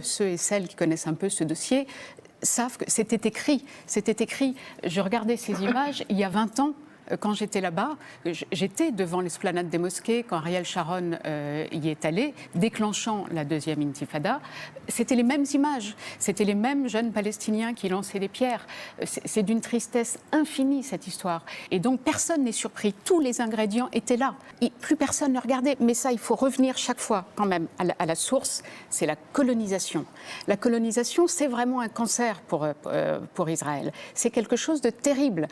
Ceux et celles qui connaissent un peu ce dossier savent que c'était écrit. C'était écrit. Je regardais ces images il y a 20 ans. Quand j'étais là-bas, j'étais devant l'esplanade des mosquées quand Ariel Sharon y est allé, déclenchant la deuxième intifada. C'était les mêmes images, c'était les mêmes jeunes Palestiniens qui lançaient des pierres. C'est d'une tristesse infinie cette histoire. Et donc personne n'est surpris, tous les ingrédients étaient là. Et plus personne ne regardait. Mais ça, il faut revenir chaque fois quand même à la source, c'est la colonisation. La colonisation, c'est vraiment un cancer pour Israël. C'est quelque chose de terrible.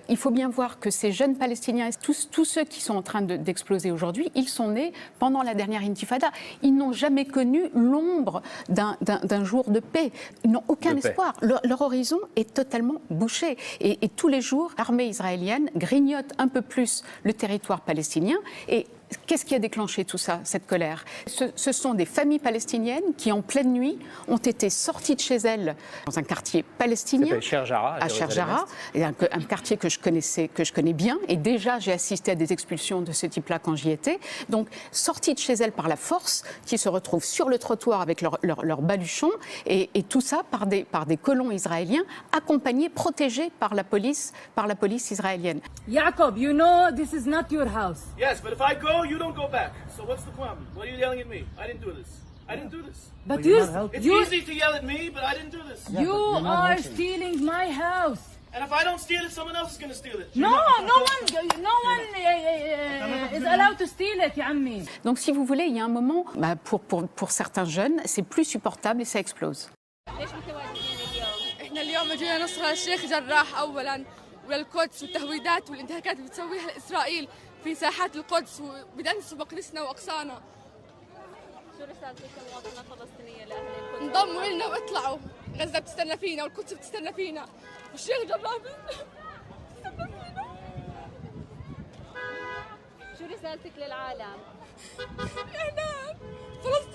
Il faut bien voir que ces jeunes Palestiniens, tous ceux qui sont en train d'exploser aujourd'hui, ils sont nés pendant la dernière intifada. Ils n'ont jamais connu l'ombre d'un jour de paix. Ils n'ont aucun espoir. Leur horizon est totalement bouché. Et tous les jours, l'armée israélienne grignote un peu plus le territoire palestinien. Et qu'est-ce qui a déclenché tout ça, cette colère? Ce sont des familles palestiniennes qui, en pleine nuit, ont été sorties de chez elles dans un quartier palestinien, à Sheikh Jarrah, un quartier que je connais bien. Et déjà, j'ai assisté à des expulsions de ce type-là quand j'y étais. Donc, sorties de chez elles par la force, qui se retrouvent sur le trottoir avec leurs baluchons, et tout ça par des colons israéliens, accompagnés, protégés par la police israélienne. Jacob, you know this is not your house. Yes, but if I go, you don't go back. So what's the problem? What are you yelling at me? I didn't do this. I didn't do this. But It's easy to yell at me, but I didn't do this. You are stealing my house. And if I don't steal it, someone else is going to steal it. No one is allowed to steal it, يا عمي. Donc, si vous voulez, il y a un moment, pour certains jeunes, c'est plus supportable et ça explose. احنا اليوم جينا نصر الشيخ جراح اولا وللقدس والتهويدات والانتهاكات اللي بتسويها اسرائيل في ساحات القدس وبدنس مقدسنا واقصانا. شو رسالتك كمواطنة فلسطينية لأهل القدس؟ انضموا لنا واطلعوا، غزة بتستنى فينا والقدس بتستنى فينا والشيخ جراح بتستنى فينا. شو رسالتك للعالم؟ احنا فلسطين